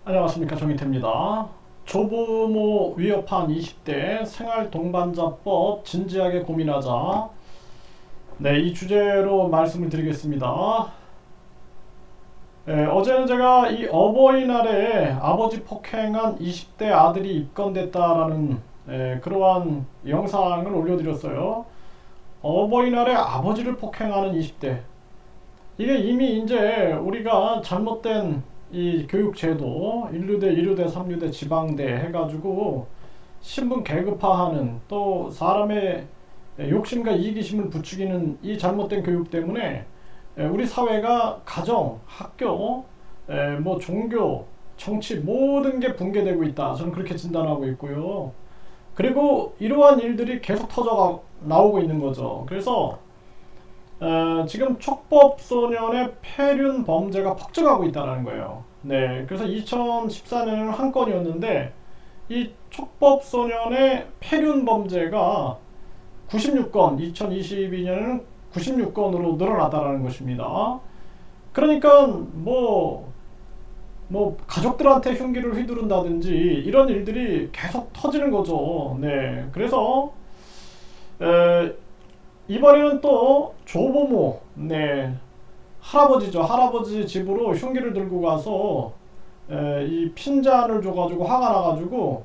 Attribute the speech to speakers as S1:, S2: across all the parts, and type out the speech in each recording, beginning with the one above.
S1: 안녕하십니까, 정희태입니다. 조부모 위협한 20대 생활동반자법 진지하게 고민하자. 네, 이 주제로 말씀을 드리겠습니다. 어제는 제가 이 어버이날에 아버지 폭행한 20대 아들이 입건됐다라는 그러한 영상을 올려드렸어요. 어버이날에 아버지를 폭행하는 20대. 이게 이미 이제 우리가 잘못된 이 교육제도 1류대, 2류대, 3류대, 지방대 해가지고 신분 계급화하는, 또 사람의 욕심과 이기심을 부추기는 이 잘못된 교육 때문에 우리 사회가 가정, 학교, 뭐 종교, 정치 모든 게 붕괴되고 있다. 저는 그렇게 진단하고 있고요. 그리고 이러한 일들이 계속 터져 나오고 있는 거죠. 그래서 지금 촉법소년의 폐륜 범죄가 폭증하고 있다는 거예요. 네, 그래서 2014년에는 한 건이었는데 이 촉법소년의 폐륜 범죄가 96건, 2022년에는 96건으로 늘어났다는 것입니다. 그러니까 뭐 가족들한테 흉기를 휘두른다든지 이런 일들이 계속 터지는 거죠. 네, 그래서 이번에는 또 조부모, 네, 할아버지죠. 할아버지 집으로 흉기를 들고 가서 이 핀잔을 줘가지고 화가 나가지고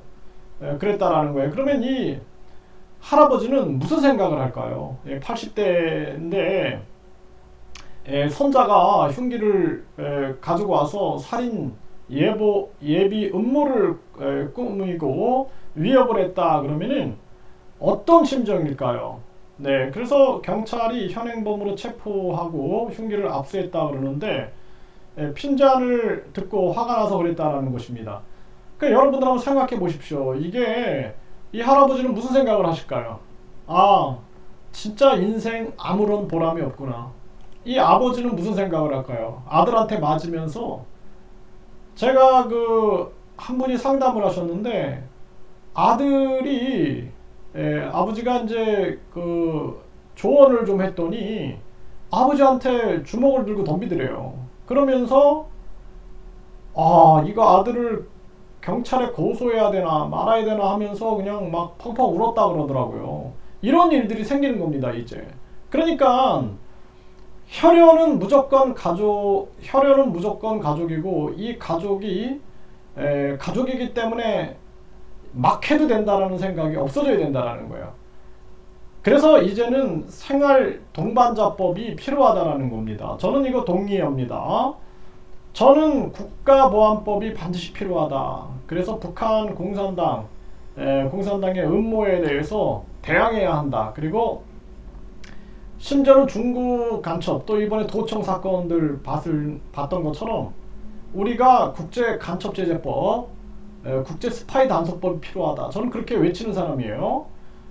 S1: 그랬다라는 거예요. 그러면 이 할아버지는 무슨 생각을 할까요? 80대인데 손자가 흉기를 가지고 와서 살인 예비 음모를 꾸미고 위협을 했다 그러면은 어떤 심정일까요? 네, 그래서 경찰이 현행범으로 체포하고 흉기를 압수했다 그러는데 핀잔을 듣고 화가 나서 그랬다라는 것입니다. 그러니까 여러분들 한번 생각해 보십시오. 이게 이 할아버지는 무슨 생각을 하실까요? 아, 진짜 인생 아무런 보람이 없구나. 이 아버지는 무슨 생각을 할까요? 아들한테 맞으면서 제가 한 분이 상담을 하셨는데 아들이 아버지가 이제 조언을 좀 했더니 아버지한테 주먹을 들고 덤비더래요. 그러면서 이거 아들을 경찰에 고소해야 되나 말아야 되나 하면서 그냥 막 펑펑 울었다 그러더라고요. 이런 일들이 생기는 겁니다, 이제. 그러니까 혈연은 무조건 가족이고 이 가족이 가족이기 때문에 막 해도 된다라는 생각이 없어져야 된다라는 거예요. 그래서 이제는 생활 동반자법이 필요하다라는 겁니다. 저는 이거 동의합니다. 저는 국가보안법이 반드시 필요하다. 그래서 북한 공산당의 음모에 대해서 대항해야 한다. 그리고 심지어는 중국 간첩, 또 이번에 도청 사건들 봤던 것처럼 우리가 국제간첩제재법, 국제 스파이 단속법이 필요하다. 저는 그렇게 외치는 사람이에요.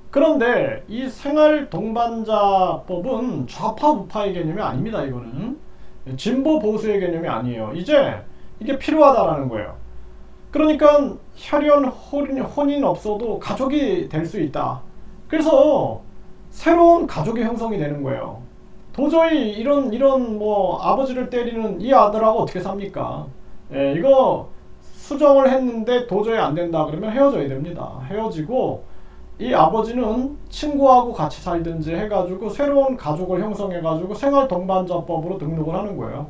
S1: 그런데 이 생활 동반자법은 좌파 우파의 개념이 아닙니다. 이거는 진보 보수의 개념이 아니에요. 이제 이게 필요하다라는 거예요. 그러니까 혈연 혼인 없어도 가족이 될 수 있다. 그래서 새로운 가족이 형성이 되는 거예요. 도저히 이런 뭐 아버지를 때리는 이 아들하고 어떻게 삽니까? 이거 수정을 했는데 도저히 안 된다 그러면 헤어져야 됩니다. 헤어지고 이 아버지는 친구하고 같이 살든지 해가지고 새로운 가족을 형성해가지고 생활동반자법으로 등록을 하는 거예요.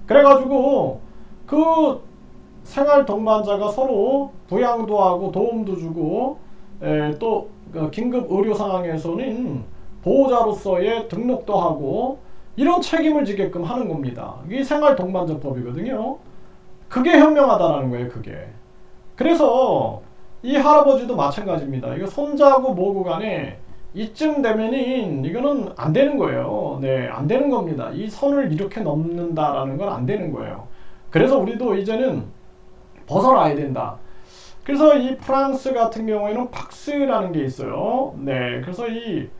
S1: 그래가지고 그 생활동반자가 서로 부양도 하고 도움도 주고 또 긴급 의료 상황에서는 보호자로서의 등록도 하고 이런 책임을 지게끔 하는 겁니다. 이게 생활동반자법이거든요. 그게 현명하다라는 거예요, 그게. 그래서 이 할아버지도 마찬가지입니다. 이거 손자고 뭐고 간에 이쯤 되면은 이거는 안 되는 거예요. 네, 안 되는 겁니다. 이 선을 이렇게 넘는다라는 건 안 되는 거예요. 그래서 우리도 이제는 벗어나야 된다. 그래서 이 프랑스 같은 경우에는 팍스라는 게 있어요. 네, 그래서 이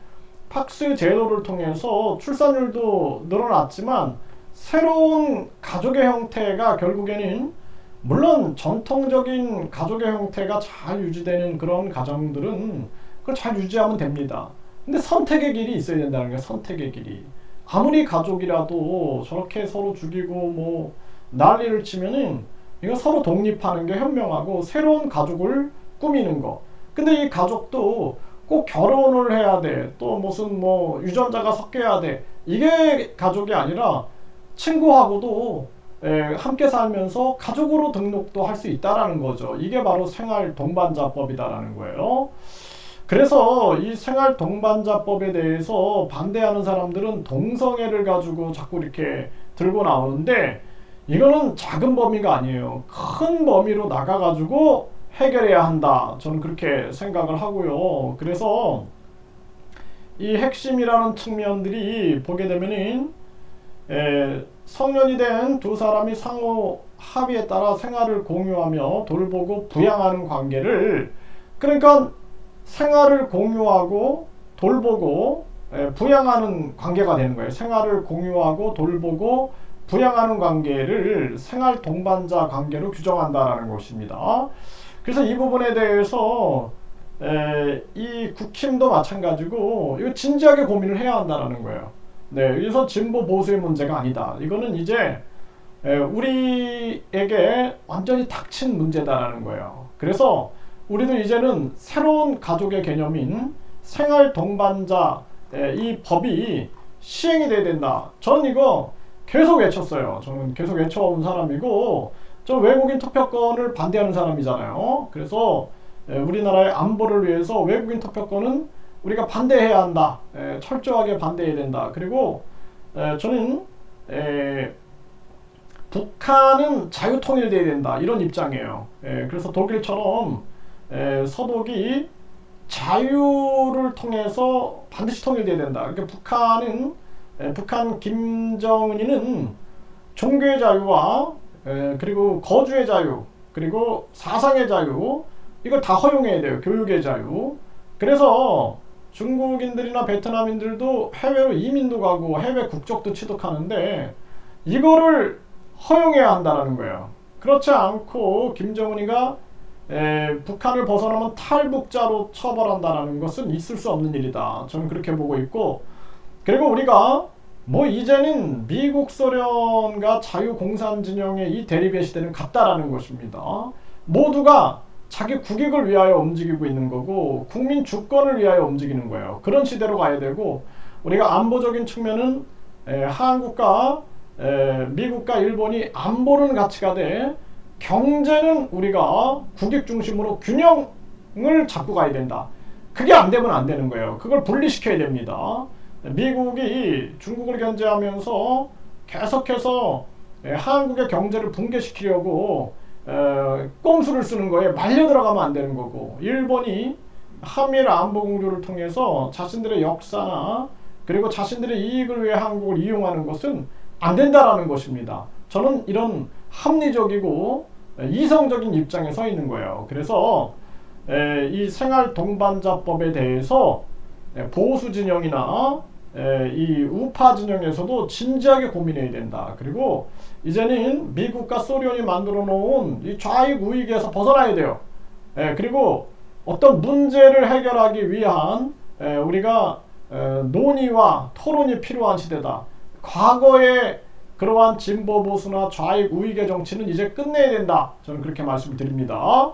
S1: 팍스 제도를 통해서 출산율도 늘어났지만 새로운 가족의 형태가 결국에는, 물론 전통적인 가족의 형태가 잘 유지되는 그런 가정들은 그걸 잘 유지하면 됩니다. 근데 선택의 길이 있어야 된다는 거예요. 선택의 길이. 아무리 가족이라도 저렇게 서로 죽이고 뭐 난리를 치면은 이거 서로 독립하는 게 현명하고 새로운 가족을 꾸미는 거. 근데 이 가족도 꼭 결혼을 해야 돼. 또 무슨 뭐 유전자가 섞여야 돼. 이게 가족이 아니라 친구하고도 함께 살면서 가족으로 등록도 할 수 있다라는 거죠. 이게 바로 생활 동반자법이다라는 거예요. 그래서 이 생활 동반자법에 대해서 반대하는 사람들은 동성애를 가지고 자꾸 이렇게 들고 나오는데 이거는 작은 범위가 아니에요. 큰 범위로 나가가지고 해결해야 한다. 저는 그렇게 생각을 하고요. 그래서 이 핵심이라는 측면들이 보게 되면은 성년이 된 두 사람이 상호 합의에 따라 생활을 공유하며 돌보고 부양하는 관계를, 그러니까 생활을 공유하고 돌보고 부양하는 관계가 되는 거예요. 생활을 공유하고 돌보고 부양하는 관계를 생활 동반자 관계로 규정한다라는 것입니다. 그래서 이 부분에 대해서 이 국힘도 마찬가지고 이거 진지하게 고민을 해야 한다라는 거예요. 네, 그래서 진보 보수의 문제가 아니다. 이거는 이제 우리에게 완전히 닥친 문제다라는 거예요. 그래서 우리도 이제는 새로운 가족의 개념인 생활 동반자 이 법이 시행이 돼야 된다. 저는 이거 계속 외쳤어요. 저는 계속 외쳐온 사람이고, 저 외국인 투표권을 반대하는 사람이잖아요. 그래서 우리나라의 안보를 위해서 외국인 투표권은 우리가 반대해야 한다. 철저하게 반대해야 된다. 그리고 저는 북한은 자유통일돼야 된다. 이런 입장이에요. 그래서 독일처럼 서독이 자유를 통해서 반드시 통일돼야 된다. 그러니까 북한 김정은이는 종교의 자유와 그리고 거주의 자유, 그리고 사상의 자유, 이걸 다 허용해야 돼요. 교육의 자유. 그래서 중국인들이나 베트남인들도 해외로 이민도 가고 해외 국적도 취득하는데 이거를 허용해야 한다는 거예요. 그렇지 않고 김정은이가 북한을 벗어나면 탈북자로 처벌한다는 것은 있을 수 없는 일이다. 저는 그렇게 보고 있고, 그리고 우리가 뭐 이제는 미국 소련과 자유공산진영의 이 대립의 시대는 갔다라는 것입니다. 모두가 자기 국익을 위하여 움직이고 있는 거고 국민 주권을 위하여 움직이는 거예요. 그런 시대로 가야 되고, 우리가 안보적인 측면은 한국과 미국과 일본이 안보는 같이 가되 경제는 우리가 국익 중심으로 균형을 잡고 가야 된다. 그게 안 되면 안 되는 거예요. 그걸 분리시켜야 됩니다. 미국이 중국을 견제하면서 계속해서 한국의 경제를 붕괴시키려고 꼼수를 쓰는 거에 말려 들어가면 안 되는 거고, 일본이 한미일 안보공조를 통해서 자신들의 역사나 그리고 자신들의 이익을 위해 한국을 이용하는 것은 안 된다라는 것입니다. 저는 이런 합리적이고 이성적인 입장에 서 있는 거예요. 그래서 이 생활 동반자법에 대해서 보수 진영이나 이 우파 진영에서도 진지하게 고민해야 된다. 그리고 이제는 미국과 소련이 만들어 놓은 이 좌익 우익에서 벗어나야 돼요. 그리고 어떤 문제를 해결하기 위한 우리가 논의와 토론이 필요한 시대다. 과거의 그러한 진보 보수나 좌익 우익의 정치는 이제 끝내야 된다. 저는 그렇게 말씀을 드립니다.